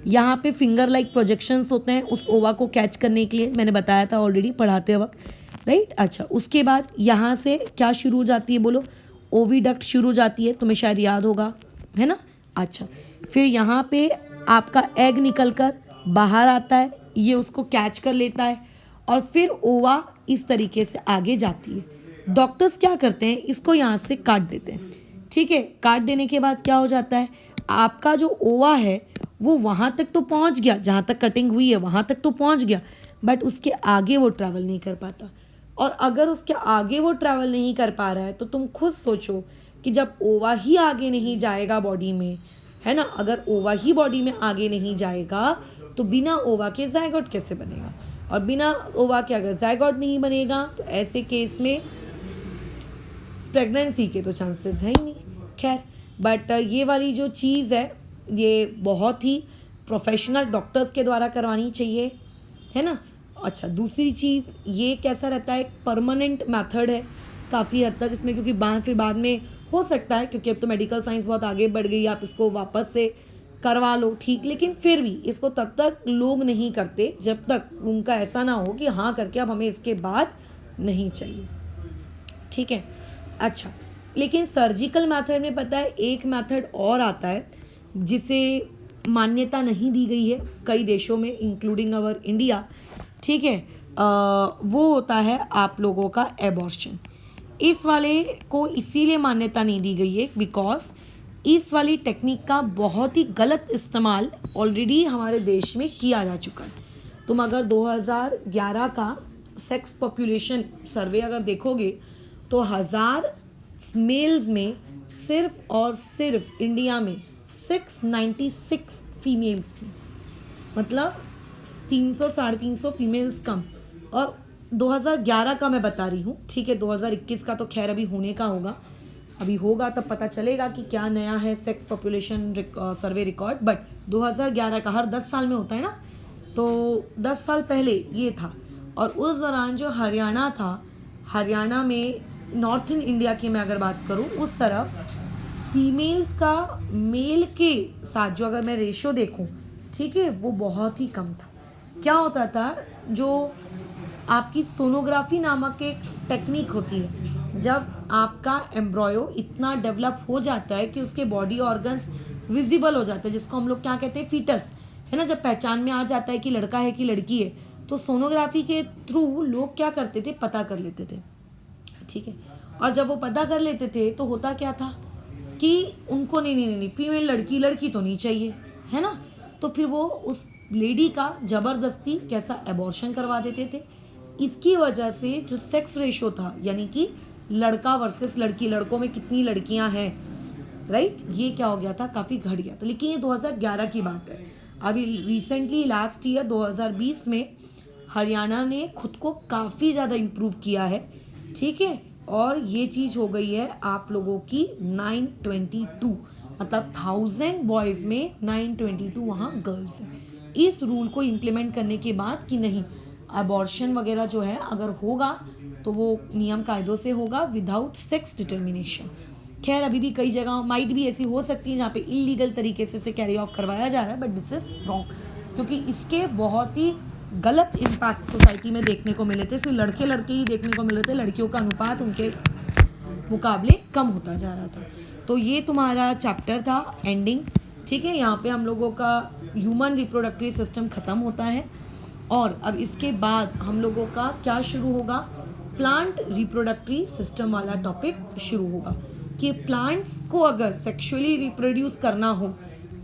यहाँ पे फिंगर लाइक प्रोजेक्शंस होते हैं उस ओवा को कैच करने के लिए, मैंने बताया था ऑलरेडी पढ़ाते वक्त, राइट। अच्छा, उसके बाद यहाँ से क्या शुरू हो जाती है, बोलो ओविडक्ट शुरू हो जाती है, तुम्हें शायद याद होगा, है ना। अच्छा, फिर यहाँ पे आपका एग निकल कर बाहर आता है, ये उसको कैच कर लेता है और फिर ओवा इस तरीके से आगे जाती है। डॉक्टर्स क्या करते हैं, इसको यहाँ से काट देते हैं, ठीक है। काट देने के बाद क्या हो जाता है, आपका जो ओवा है वो वहाँ तक तो पहुँच गया, जहाँ तक कटिंग हुई है वहाँ तक तो पहुँच गया, बट उसके आगे वो ट्रैवल नहीं कर पाता। और अगर उसके आगे वो ट्रैवल नहीं कर पा रहा है तो तुम खुद सोचो कि जब ओवा ही आगे नहीं जाएगा बॉडी में, है ना, अगर ओवा ही बॉडी में आगे नहीं जाएगा तो बिना ओवा के जायगोट कैसे बनेगा, और बिना ओवा के अगर जायगोट नहीं बनेगा तो ऐसे केस में प्रेगनेंसी के तो चांसेस है ही नहीं। खैर, बट ये वाली जो चीज़ है ये बहुत ही प्रोफेशनल डॉक्टर्स के द्वारा करवानी चाहिए, है ना। अच्छा, दूसरी चीज़ ये कैसा रहता है, परमानेंट मेथड है काफ़ी हद तक इसमें, क्योंकि फिर बाद में हो सकता है, क्योंकि अब तो मेडिकल साइंस बहुत आगे बढ़ गई, आप इसको वापस से करवा लो, ठीक, लेकिन फिर भी इसको तब तक लोग नहीं करते जब तक उनका ऐसा ना हो कि हाँ करके अब हमें इसके बाद नहीं चाहिए, ठीक है। अच्छा, लेकिन सर्जिकल मेथड में पता है एक मेथड और आता है जिसे मान्यता नहीं दी गई है कई देशों में इंक्लूडिंग अवर इंडिया, ठीक है। वो होता है आप लोगों का एबॉर्शन। इस वाले को इसीलिए मान्यता नहीं दी गई है बिकॉज इस वाली टेक्निक का बहुत ही गलत इस्तेमाल ऑलरेडी हमारे देश में किया जा चुका है। तुम अगर 2011 का सेक्स पॉपुलेशन सर्वे अगर देखोगे तो 1000 मेल्स में सिर्फ और सिर्फ इंडिया में 696 फीमेल्स थी, मतलब 300-350 फीमेल्स कम। और 2011 का मैं बता रही हूँ, ठीक है, 2021 का तो खैर अभी होने का होगा, अभी होगा तब पता चलेगा कि क्या नया है sex population survey record, but 2011 का हर 10 साल में होता है ना, तो 10 साल पहले ये था। और उस दौरान जो हरियाणा था, हरियाणा में नॉर्थन इंडिया की मैं अगर बात करूँ, उस तरफ फीमेल्स का मेल के साथ जो अगर मैं रेशियो देखूं, ठीक है, वो बहुत ही कम था। क्या होता था, जो आपकी सोनोग्राफी नामक एक टेक्निक होती है, जब आपका एम्ब्रॉयो इतना डेवलप हो जाता है कि उसके बॉडी ऑर्गन्स विजिबल हो जाते हैं, जिसको हम लोग क्या कहते हैं, फीटस, है ना, जब पहचान में आ जाता है कि लड़का है कि लड़की है, तो सोनोग्राफी के थ्रू लोग क्या करते थे, पता कर लेते थे, ठीक है। और जब वो पता कर लेते थे तो होता क्या था कि उनको नहीं फीमेल लड़की तो नहीं चाहिए, है ना, तो फिर वो उस लेडी का जबरदस्ती कैसा एबॉर्शन करवा देते थे। इसकी वजह से जो सेक्स रेशो था, यानी कि लड़का वर्सेस लड़की, लड़कों में कितनी लड़कियां हैं, राइट, ये क्या हो गया था, काफ़ी घट गया था। लेकिन ये 2011 की बात है। अभी रिसेंटली लास्ट ईयर 2020 में हरियाणा ने खुद को काफ़ी ज़्यादा इम्प्रूव किया है, ठीक है, और ये चीज़ हो गई है आप लोगों की 922, मतलब 1000 बॉयज़ में 922 वहाँ गर्ल्स हैं। इस रूल को इम्प्लीमेंट करने के बाद कि नहीं, अबॉर्शन वगैरह जो है अगर होगा तो वो नियम कायदों से होगा, विदाउट सेक्स डिटर्मिनेशन। खैर अभी भी कई जगह माइट भी ऐसी हो सकती है जहाँ पे इलीगल तरीके से इसे कैरी ऑफ करवाया जा रहा है, बट दिस इज़ रॉन्ग, क्योंकि इसके बहुत ही गलत इम्पैक्ट सोसाइटी में देखने को मिले थे। सिर्फ लड़के ही देखने को मिले थे, लड़कियों का अनुपात उनके मुकाबले कम होता जा रहा था। तो ये तुम्हारा चैप्टर था एंडिंग, ठीक है। यहाँ पे हम लोगों का ह्यूमन रिप्रोडक्टिव सिस्टम ख़त्म होता है, और अब इसके बाद हम लोगों का क्या शुरू होगा, प्लांट रिप्रोडक्टिव सिस्टम वाला टॉपिक शुरू होगा कि प्लांट्स को अगर सेक्सुअली रिप्रोड्यूस करना हो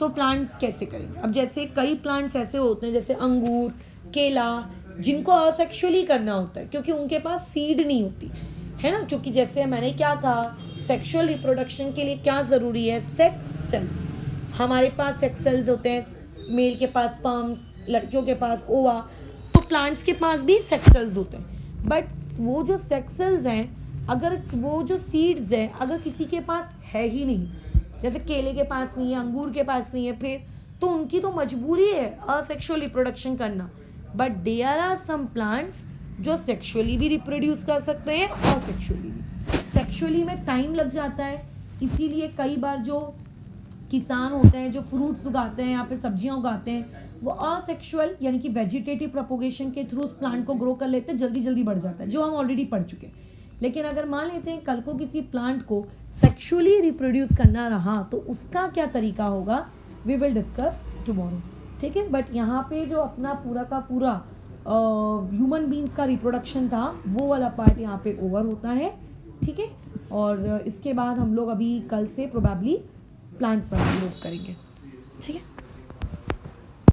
तो प्लांट्स कैसे करेंगे। अब जैसे कई प्लांट्स ऐसे होते हैं, जैसे अंगूर, केला, जिनको असेक्सुअली करना होता है क्योंकि उनके पास सीड नहीं होती, है ना, क्योंकि जैसे मैंने क्या कहा, सेक्सुअल रिप्रोडक्शन के लिए क्या ज़रूरी है, सेक्स सेल्स। हमारे पास सेक्स सेल्स होते हैं, मेल के पास स्पर्म्स, लड़कियों के पास ओवा, तो प्लांट्स के पास भी सेक्स सेल्स होते हैं। बट वो जो सेक्स सेल्स हैं, अगर वो जो सीड्स हैं अगर किसी के पास है ही नहीं, जैसे केले के पास नहीं है, अंगूर के पास नहीं है, फिर तो उनकी तो मजबूरी है असेक्सुअल रिप्रोडक्शन करना। But there are some plants जो सेक्सुअली भी रिप्रोड्यूस कर सकते हैं और सेक्सुअली भी। सेक्सुअली में टाइम लग जाता है, इसीलिए कई बार जो किसान होते हैं जो फ्रूट्स उगाते हैं या फिर सब्जियां उगाते हैं, वो असेक्सुअल यानी कि वेजिटेटिव प्रोपोगेशन के थ्रू उस प्लांट को ग्रो कर लेते हैं, जल्दी जल्दी बढ़ जाता है, जो हम ऑलरेडी पढ़ चुके हैं। लेकिन अगर मान लेते हैं कल को किसी प्लांट को सेक्सुअली रिप्रोड्यूस करना रहा तो उसका क्या तरीका होगा, वी विल डिस्कस टुमारो, ठीक है। बट यहाँ पे जो अपना पूरा का पूरा ह्यूमन बींग्स का रिप्रोडक्शन था, वो वाला पार्ट यहाँ पे ओवर होता है, ठीक है। और इसके बाद हम लोग अभी कल से प्रोबेबली प्लांट्स वाला यूज़ करेंगे, ठीक है।